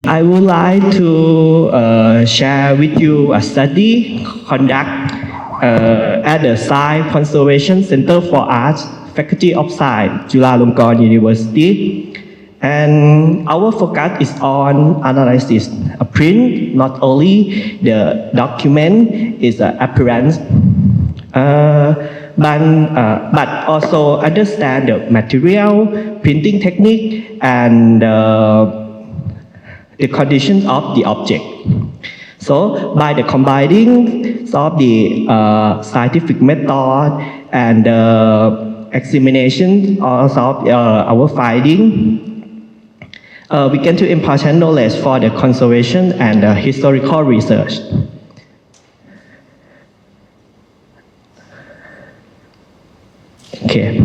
I would like to share with you a study conducted at the Science Conservation Center for Arts, Faculty of Science, Chulalongkorn University. And our focus is on analysis. A print, not only the document is an appearance, but also understand the material, printing technique, and the conditions of the object. So by the combining of the scientific method and examination of our finding, we get to important knowledge for the conservation and historical research. Okay.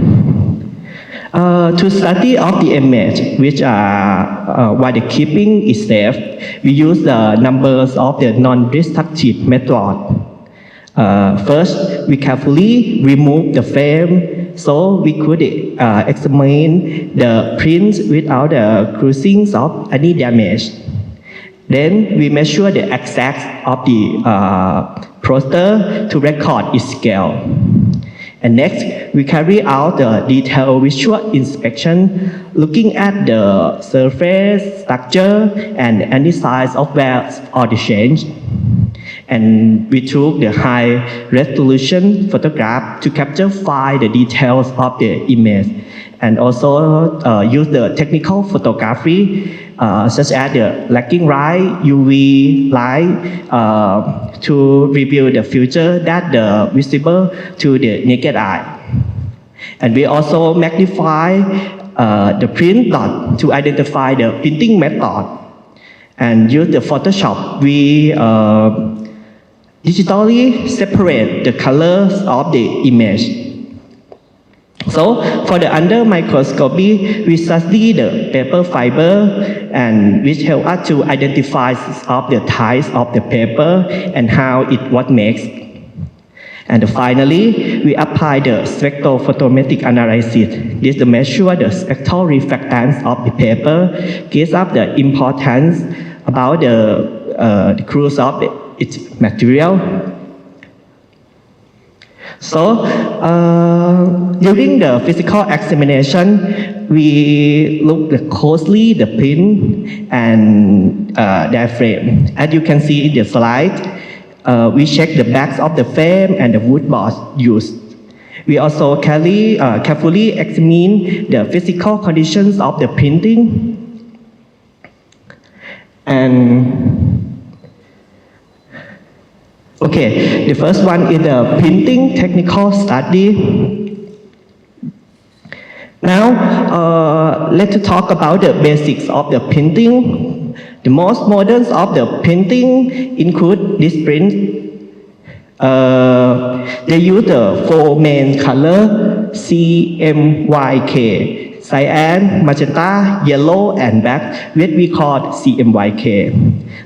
To study of the image, which are while the keeping is safe, we use the numbers of the non-destructive method. First, we carefully remove the frame so we could examine the prints without the causing of any damage. Then we measure the axis of the poster to record its scale. And next, we carry out the detailed visual inspection, looking at the surface, structure, and any signs of wear or the change. And we took the high resolution photograph to capture the details of the image, and also use the technical photography such as the lagging light, UV light, to reveal the feature that the visible to the naked eye. And we also magnify the print dot to identify the printing method. And use the Photoshop, we digitally separate the colors of the image. So for the under microscopy, we study the paper fiber, and which help us to identify of the types of the paper and how it was made. And finally, we apply the spectrophotometric analysis. This to measure the spectral reflectance of the paper, gives us the importance about the cruise of its material. So during the physical examination, we look closely the print and diaphragm. As you can see in the slide, we check the backs of the frame and the wood board used. We also carefully examine the physical conditions of the printing. Okay, the first one is the printing technical study. Now, let's talk about the basics of the printing. The most modern of the printing include this print. They use the four main color CMYK, cyan, magenta, yellow, and black, which we call CMYK.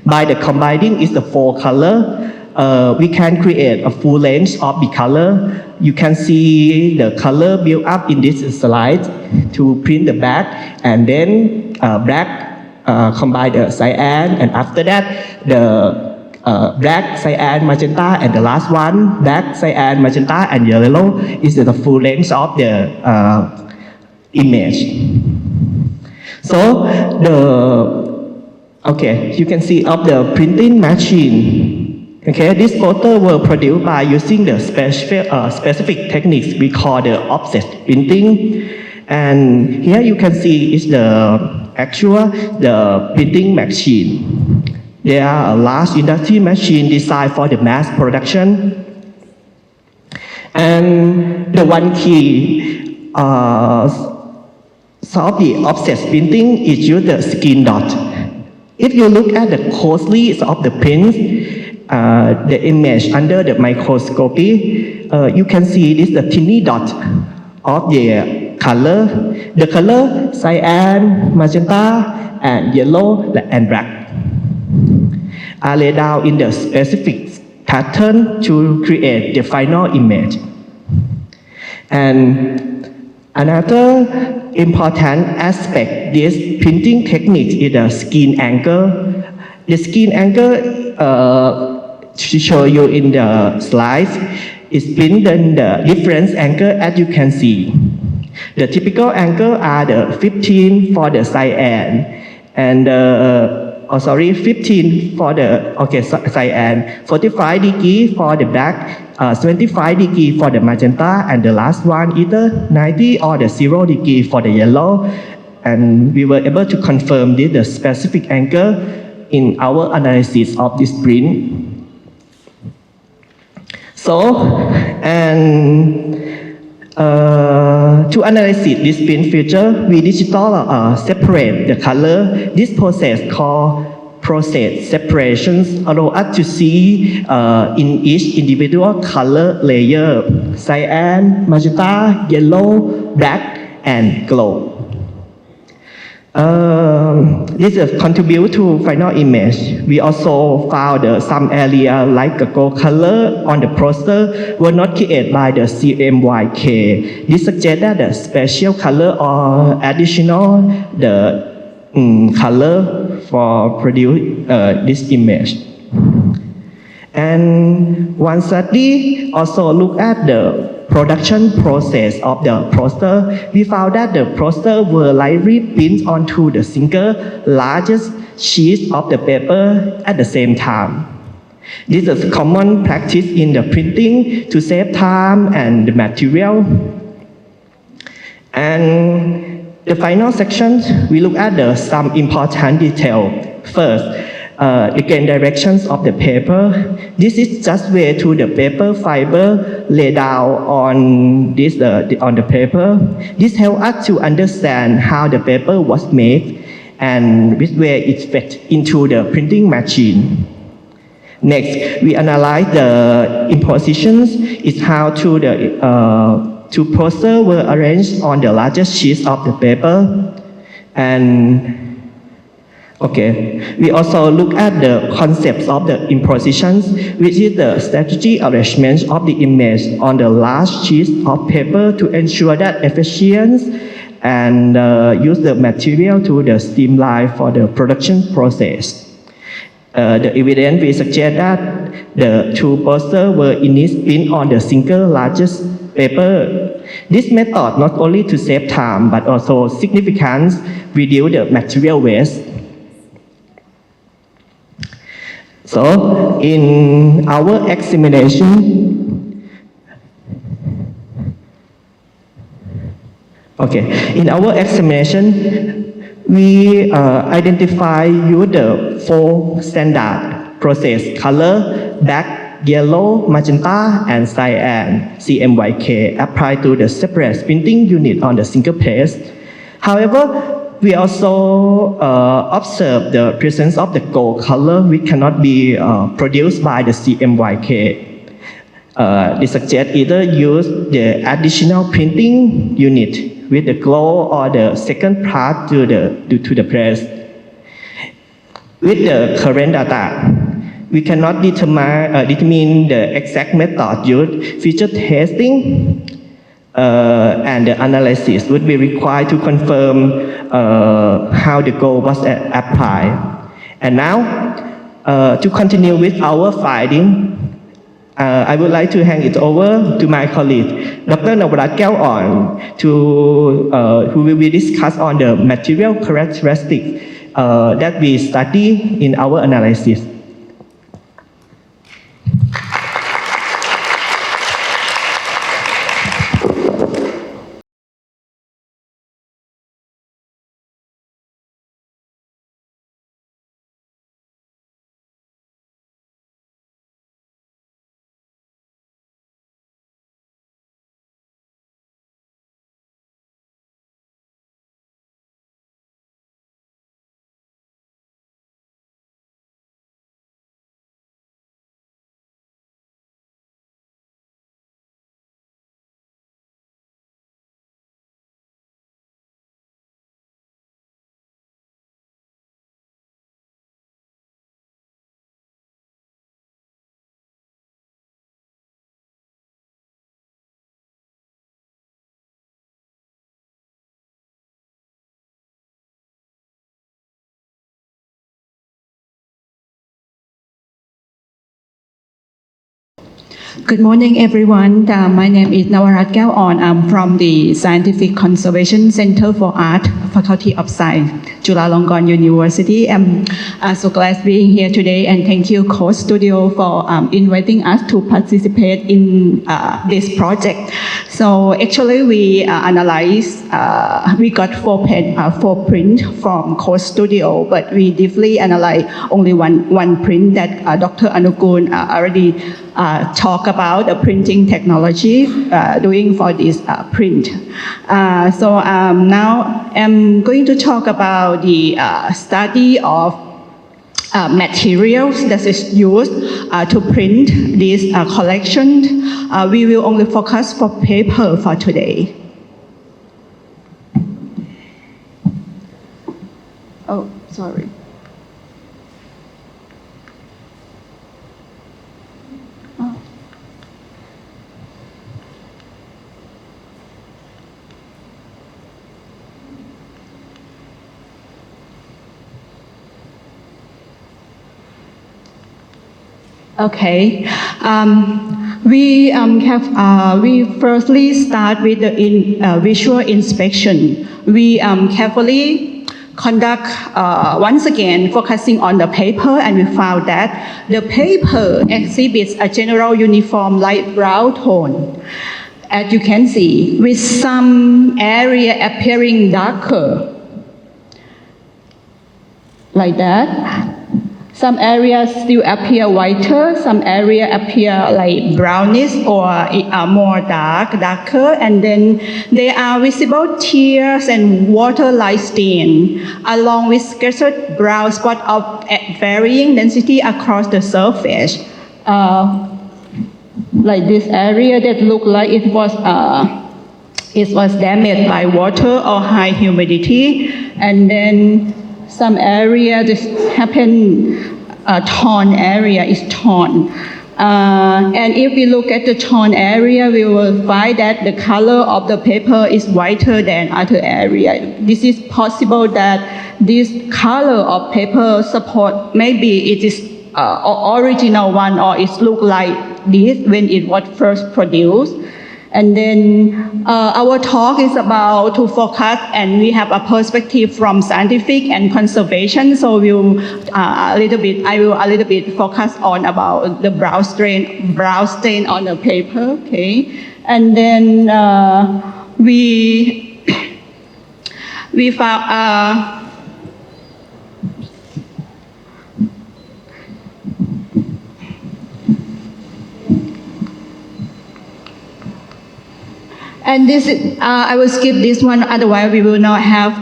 By the combining is the four color, we can create a full range of the color. You can see the color built up in this slide to print the back, and then black combine the cyan, and after that the black, cyan, magenta, and the last one black, cyan, magenta, and yellow is the full range of the image. So you can see of the printing machine. Okay, this photo were produced by using the specific techniques we call the offset printing. And here you can see is the printing machine. They are a large industry machine designed for the mass production. And the one key of the offset printing is use the skin dot. If you look at the closely of the prints, the image under the microscopy, you can see this the tiny dot of the color. The color cyan, magenta, and yellow and black are laid down in the specific pattern to create the final image. And Another important aspect this printing technique is the skin angle. The skin angle to show you in the slides is printed in the different angle as you can see. The typical angle are the 15 for the cyan and 15 for the cyan, 45 degree for the black, 25 degree for the magenta, and the last one either 90 or the 0 degree for the yellow. And we were able to confirm this the specific angle in our analysis of this print. To analyze this print feature, we digital separate the color. This process called process separations allow us to see in each individual color layer, cyan, magenta, yellow, black, and glow. This contribute to final image. We also found some area like a gold color on the poster were not created by the CMYK. This suggests that the special color or additional color for produce this image. And one study also looked at the production process of the poster. We found that the poster were likely printed onto the single largest sheet of the paper at the same time. This is a common practice in the printing to save time and the material. And the final section, we look at some important detail. First, again, directions of the paper. This is just way to the paper fiber laid down on this on the paper. This helps us to understand how the paper was made and which way it fit into the printing machine. Next, we analyze the impositions. It's how to the two posters were arranged on the largest sheets of the paper. And we also look at the concepts of the impositions, which is the strategy arrangement of the image on the large sheets of paper to ensure that efficiency and use the material to the streamline for the production process. The evidence we suggest that the two posters were initially printed on the single largest paper. This method not only to save time but also significantly reduce the material waste. So in our examination, we identify the four standard process: color, black, yellow, magenta, and cyan, CMYK, applied to the separate printing unit on the single page. However, we also observe the presence of the gold color, which cannot be produced by the CMYK. This suggests either use the additional printing unit with the glow or the second part to the press. With the current data, we cannot determine the exact method used. Feature testing and the analysis would be required to confirm how the goal was applied. And now, to continue with our finding, I would like to hand it over to my colleague, Dr. Nawarat Kaew-on, who will be discuss on the material characteristics that we study in our analysis. Good morning, everyone. My name is Nawarat Kaew-on. I'm from the Scientific Conservation Center for Art, Faculty of Science, Chulalongkorn University. I'm so glad being here today, and thank you, Coast Studio, for inviting us to participate in this project. So actually, we analyzed, we got four print from Coast Studio, but we deeply analyzed only one print that Dr. Anukul already talk about the printing technology doing for this print. So now I'm going to talk about the study of materials that is used to print this collection. We will only focus for paper for today. Oh, sorry. Okay, we firstly start with the visual inspection. We carefully conduct once again focusing on the paper, and we found that the paper exhibits a general uniform light brown tone, as you can see, with some area appearing darker, like that. Some areas still appear whiter, some area appear like brownish or more darker, and then there are visible tears and water-like stain, along with scattered brown spots of varying density across the surface. Like this area that looked like it was damaged by water or high humidity, and then some area just happened, torn area is torn. And if we look at the torn area, we will find that the color of the paper is whiter than other area. This is possible that this color of paper support, maybe it is original one, or it look like this when it was first produced. And then our talk is about to focus, and we have a perspective from scientific and conservation. So I will a little bit focus on about the brown stain on the paper. Okay, and then we found. And this, I will skip this one, otherwise we will not have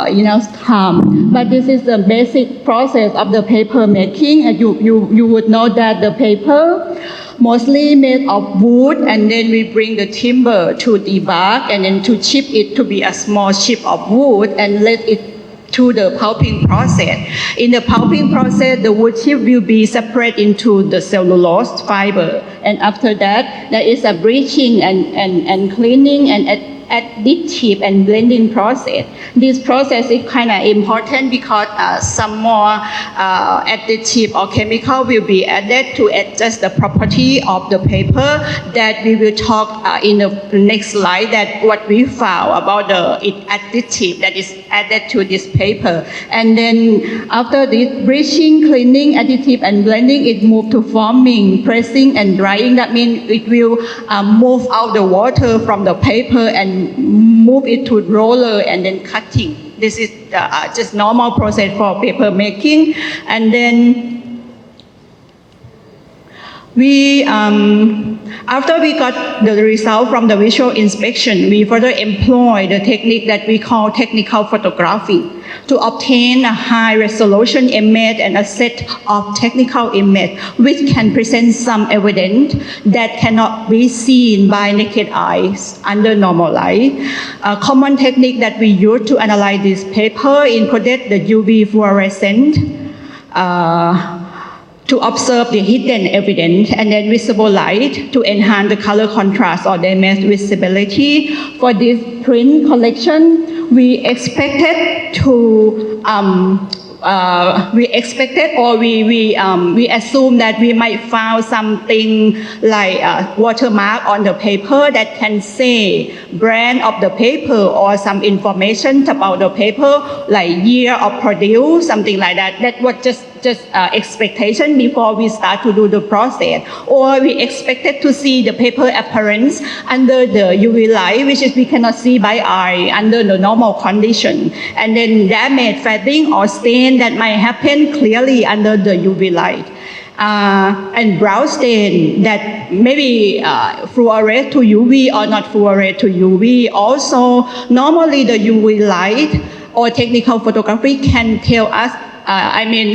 enough time. But this is the basic process of the paper making. And you would know that the paper mostly made of wood, and then we bring the timber to the bark, and then to chip it to be a small chip of wood, and let it to the pulping process. In the pulping process, the wood chip will be separated into the cellulose fiber. And after that, there is a bleaching and cleaning and additive and blending process. This process is kind of important because some more additive or chemical will be added to adjust the property of the paper that we will talk in the next slide, that what we found about the additive that is added to this paper. And then after this bleaching, cleaning, additive and blending, it moves to forming, pressing and drying. That means it will move out the water from the paper and move it to roller and then cutting. This is just normal process for paper making. And then we, after we got the result from the visual inspection, we further employ the technique that we call technical photography to obtain a high resolution image and a set of technical image which can present some evidence that cannot be seen by naked eyes under normal light. A common technique that we use to analyze this paper included the UV fluorescence, to observe the hidden evidence, and then visible light to enhance the color contrast or damage visibility. For this print collection, we expected to we expected or we assume that we might find something like a watermark on the paper that can say brand of the paper or some information about the paper like year of produce, something like that. That was just expectation before we start to do the process. Or we expected to see the paper appearance under the UV light, which is we cannot see by eye under the normal condition. And then damage, fading or stain that might happen clearly under the UV light. And brown stain that maybe fluoresce to UV or not fluoresce to UV. Also, normally the UV light or technical photography can tell us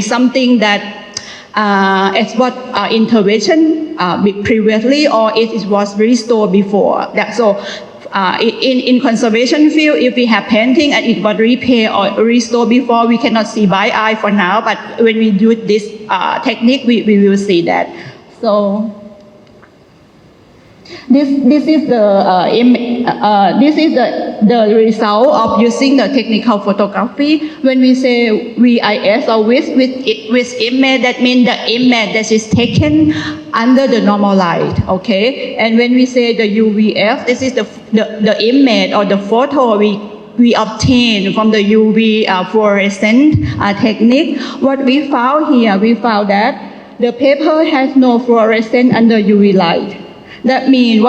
something that as what intervention previously or it was restored before. In conservation field, if we have painting and it was repaired or restored before, we cannot see by eye for now. But when we do this technique, we will see that. So this is the result of using the technical photography. When we say VIS or with image, that means the image that is taken under the normal light, okay? And when we say the UVF, this is the image or the photo we obtain from the UV fluorescent technique. What we found here, we found that the paper has no fluorescence under UV light. That means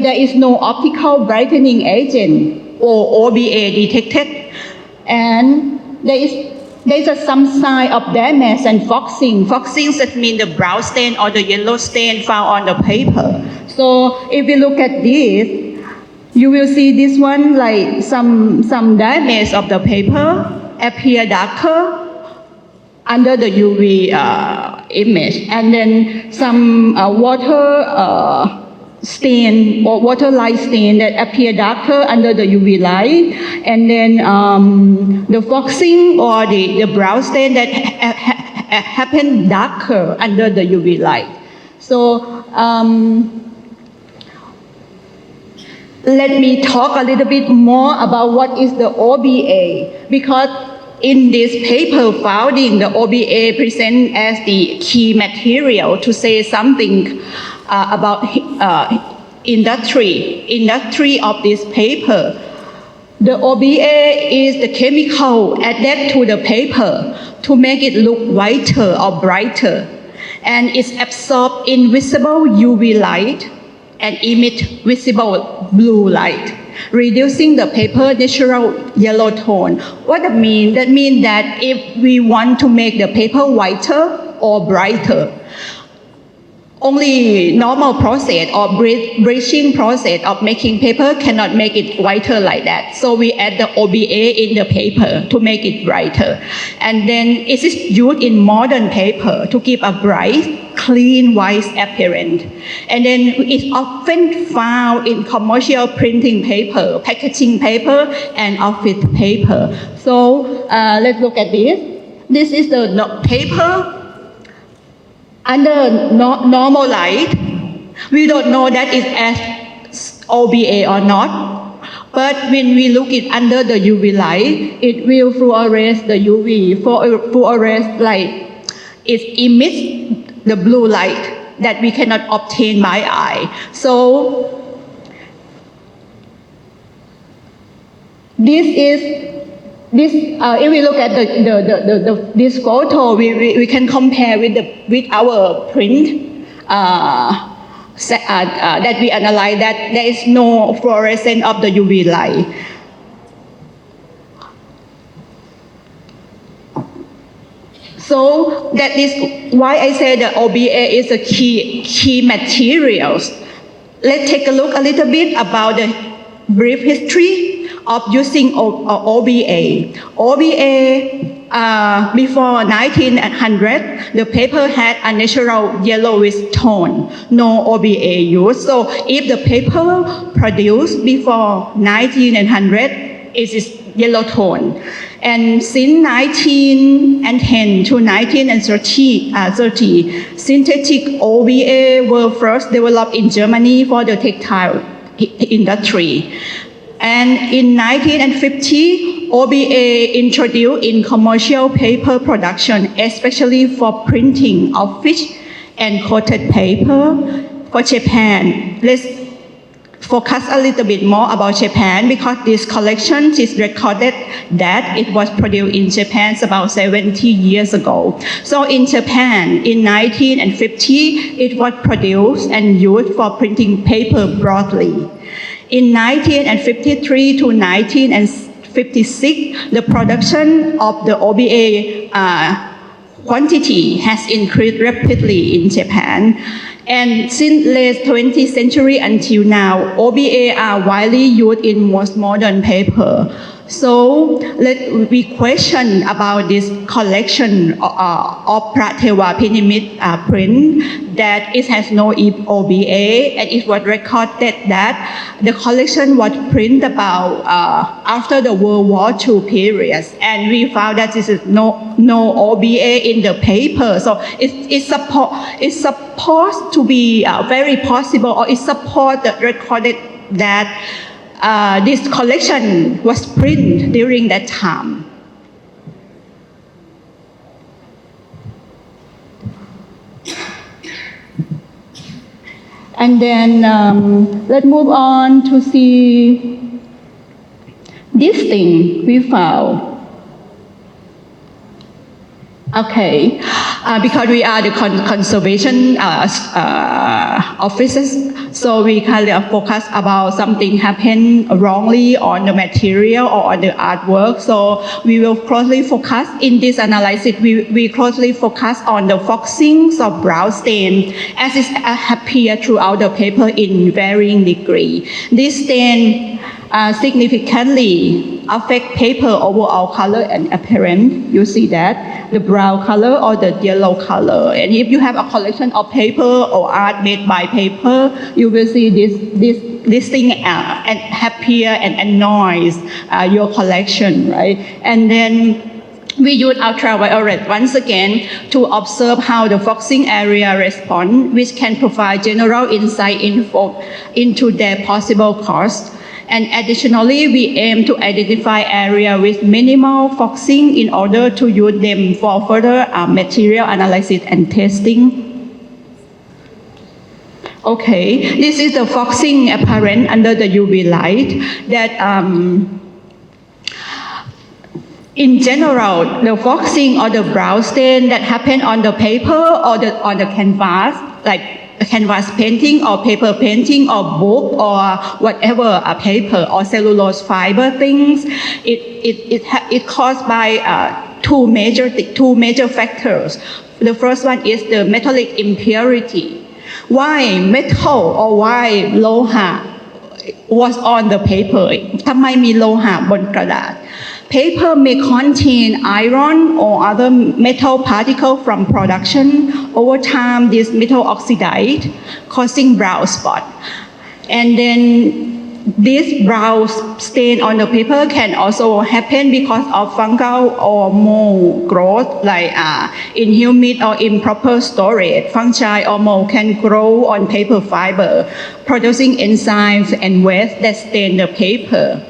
there is no optical brightening agent or OBA detected, and there is some sign of damage and foxing. Foxing that means the brown stain or the yellow stain found on the paper. So if you look at this, you will see this one like some damage of the paper appear darker under the UV image, and then some water stain or water light stain that appear darker under the UV light, and then the foxing or the brown stain that happen darker under the UV light. So let me talk a little bit more about what is the OBA, because in this paper founding, the OBA present as the key material to say something about industry of this paper. The OBA is the chemical added to the paper to make it look whiter or brighter, and it's absorb invisible UV light and emit visible blue light, reducing the paper natural yellow tone. What that means? That means that if we want to make the paper whiter or brighter, only normal process or bleaching process of making paper cannot make it whiter like that. So we add the OBA in the paper to make it brighter. And then it is used in modern paper to give a bright, clean, white appearance. And then it's often found in commercial printing paper, packaging paper, and office paper. So let's look at this. This is the paper under normal light. We don't know that it's as OBA or not, but when we look it under the UV light, it will fluoresce the UV. Fluoresce light, it emits the blue light that we cannot obtain by eye. So if we look at this photo, we can compare with our print that we analyze that there is no fluorescence of the UV light. So that is why I say that OBA is a key materials. Let's take a look a little bit about the brief history of using OBA. OBA, before 1900, the paper had a natural yellowish tone, no OBA used. So if the paper produced before 1900, it is yellow tone. And since 1910 to 1930, synthetic OBA were first developed in Germany for the textile industry. And in 1950, OBA introduced in commercial paper production, especially for printing of fish and coated paper for Japan. Let's focus a little bit more about Japan because this collection is recorded that it was produced in Japan about 70 years ago. So in Japan, in 1950, it was produced and used for printing paper broadly. In 1953 to 1956, the production of the OBA quantity has increased rapidly in Japan. And since late 20th century until now, OBA are widely used in most modern paper. So we question about this collection of Phra Thewa Pinimit print that it has no OBA, and it was recorded that the collection was printed about after the World War II period, and we found that this is no OBA in the paper. So it's supposed to be very possible, or it's recorded that this collection was printed during that time. And then let's move on to see this thing we found. Okay, because we are the conservation officers, so we kind of focus about something happened wrongly on the material or on the artwork. So we will closely focus in this analysis. We closely focus on the foxings of brown stain, as it appears throughout the paper in varying degree. This stain significantly affect paper overall color and appearance. You see that, the brown color or the yellow color. And if you have a collection of paper or art made by paper, you will see this thing and appear and annoys your collection, right? And then we use ultraviolet once again to observe how the foxing area respond, which can provide general insight into their possible cause. And additionally, we aim to identify areas with minimal foxing in order to use them for further material analysis and testing. Okay, this is the foxing apparent under the UV light that in general, the foxing or the brown stain that happen on the paper or on the canvas, like canvas painting or paper painting or book or whatever paper or cellulose fiber things, it caused by two major factors. The first one is the metallic impurity. Why metal or why โลหะ was on the paper? ทำไมมีโลหะบนกระดาษ? Paper may contain iron or other metal particle from production. Over time, this metal oxidize, causing brown spot. And then this brown stain on the paper can also happen because of fungal or mold growth, like in humid or improper storage. Fungi or mold can grow on paper fiber, producing enzymes and waste that stain the paper.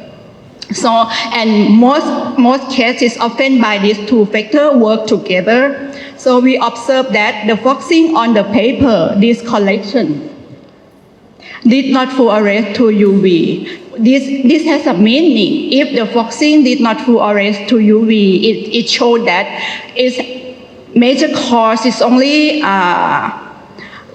So, and most cases often by these two factors work together. So we observe that the foxing on the paper, this collection, did not fluoresce to UV. This has a meaning. If the foxing did not fluoresce to UV, it showed that its major cause is only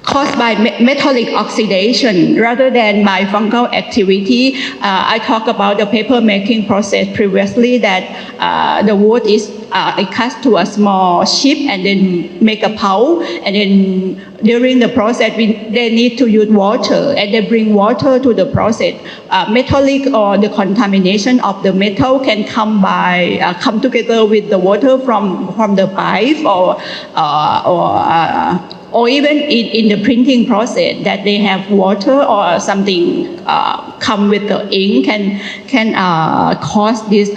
caused by metallic oxidation rather than by fungal activity. I talked about the paper making process previously, that the wood is cut to a small chip and then make a pulp, and then during the process they need to use water, and they bring water to the process. Metallic or the contamination of the metal can come together with the water from the pipe or even in the printing process, that they have water or something come with the ink can cause this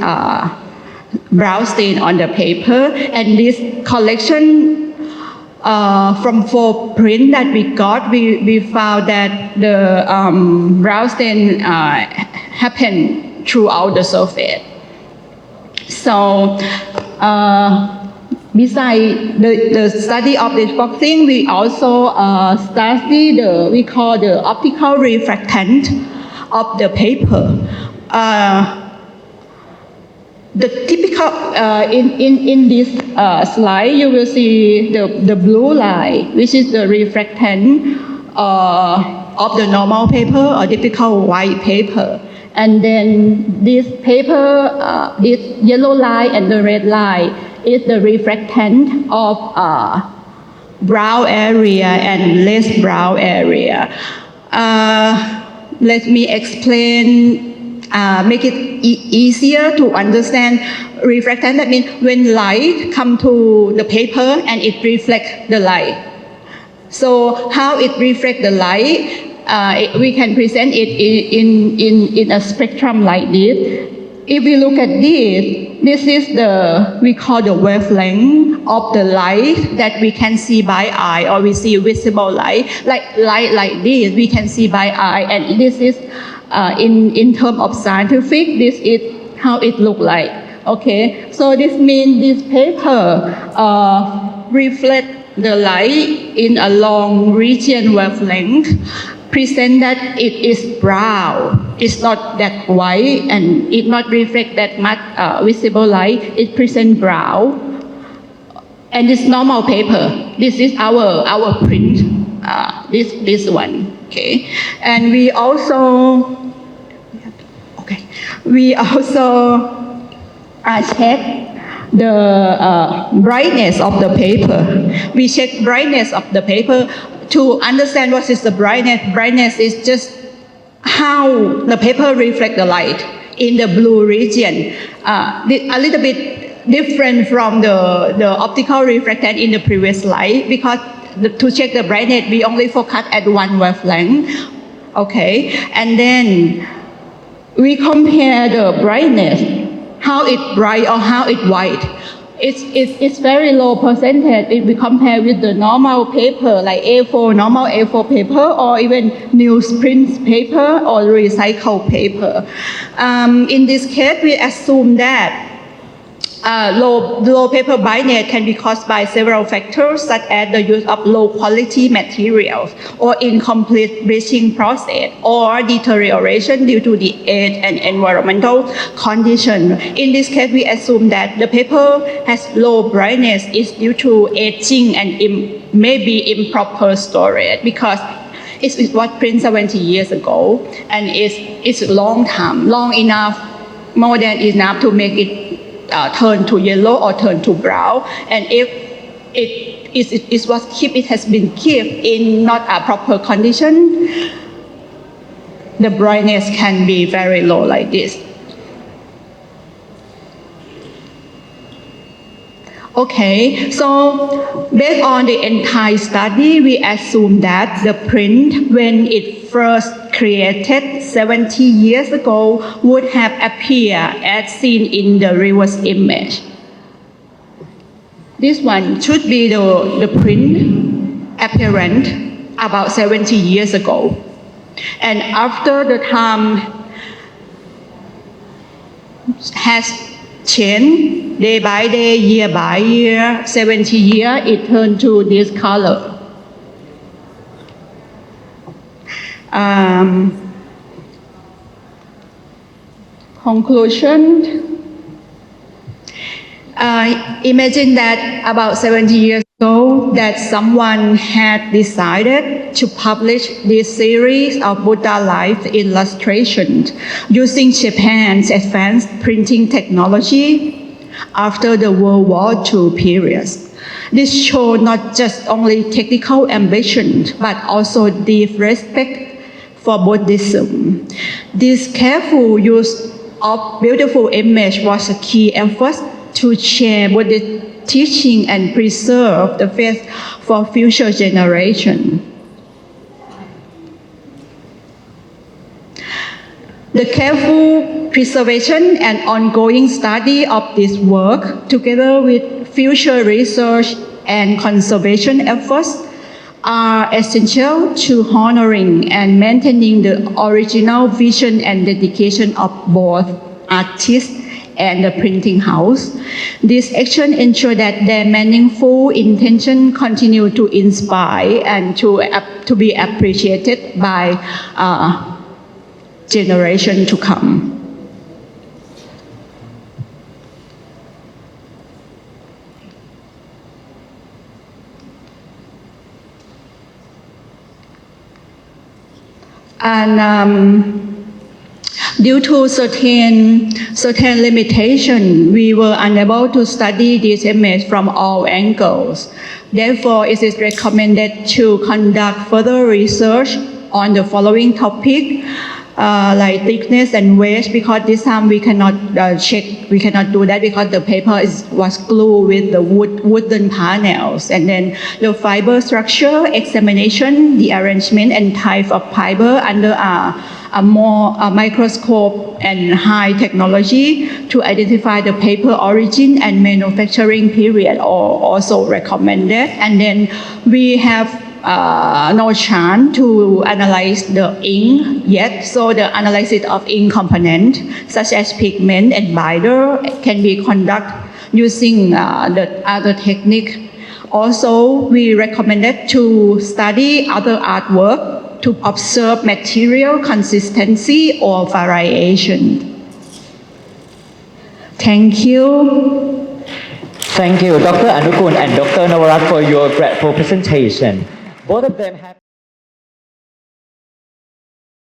brown stain on the paper. And this collection from 4 print that we got, we found that the brown stain happened throughout the surface. So, besides the study of this boxing, we also study we call the optical refractance of the paper. The typical in this slide, you will see the blue line, which is the refractance of the normal paper or typical white paper. And then this paper, this yellow line and the red line is the refractance of brown area and less brown area. Let me explain, make it easier to understand refractance. That means when light come to the paper and it reflects the light. So how it reflects the light, we can present it in a spectrum like this. If we look at this is we call the wavelength of the light that we can see by eye, or we see visible light, like this, we can see by eye, and this is, in terms of scientific, this is how it look like, okay? So this means this paper reflect the light in a long region wavelength, present that it is brown. It's not that white and it not reflect that much visible light. It present brown. And this normal paper, this is our print, this one, okay? And we also check the brightness of the paper. We check brightness of the paper to understand what is the brightness. Brightness is just how the paper reflects the light in the blue region. A little bit different from the optical refractance in the previous slide, because to check the brightness, we only focus at one wavelength, okay? And then we compare the brightness, how it bright or how it white. It's very low percentage if we compare with the normal paper like normal A4 paper, or even newsprint paper or recycled paper. In this case, we assume that low paper brightness can be caused by several factors, such as the use of low quality materials, or incomplete bleaching process, or deterioration due to the age and environmental condition. In this case, we assume that the paper has low brightness is due to aging and maybe improper storage, because it was printed 70 years ago, and it's long time, long enough, more than enough to make it turn to yellow or turn to brown. And if it has been kept in not a proper condition, the brightness can be very low like this. Okay, so based on the entire study, we assume that the print, when it first created 70 years ago, would have appeared as seen in the reverse image. This one should be the print appearance about 70 years ago. And after the time has changed, day by day, year by year, 70 years, it turned to this color. Conclusion. Imagine that about 70 years ago, that someone had decided to publish this series of Buddha life illustrations using Japan's advanced printing technology after the World War II period. This showed not just only technical ambition, but also deep respect for Buddhism. This careful use of beautiful image was a key effort to share Buddhist teaching and preserve the faith for future generations. The careful preservation and ongoing study of this work, together with future research and conservation efforts, are essential to honoring and maintaining the original vision and dedication of both artists and the printing house. This action ensure that their meaningful intention continue to inspire and to be appreciated by generation to come. And due to certain limitation, we were unable to study this image from all angles. Therefore, it is recommended to conduct further research on the following topic, like thickness and weight, because this time we cannot we cannot do that because the paper was glued with the wooden panels. And then the fiber structure, examination, the arrangement and type of fiber under a microscope and high technology to identify the paper origin and manufacturing period are also recommended. And then we have no chance to analyze the ink yet, so the analysis of ink component such as pigment and binder can be conducted using the other technique. Also, we recommended to study other artwork to observe material consistency or variation. Thank you. Thank you, Dr. Anukul and Dr. Nawarat, for your grateful presentation. Both of them have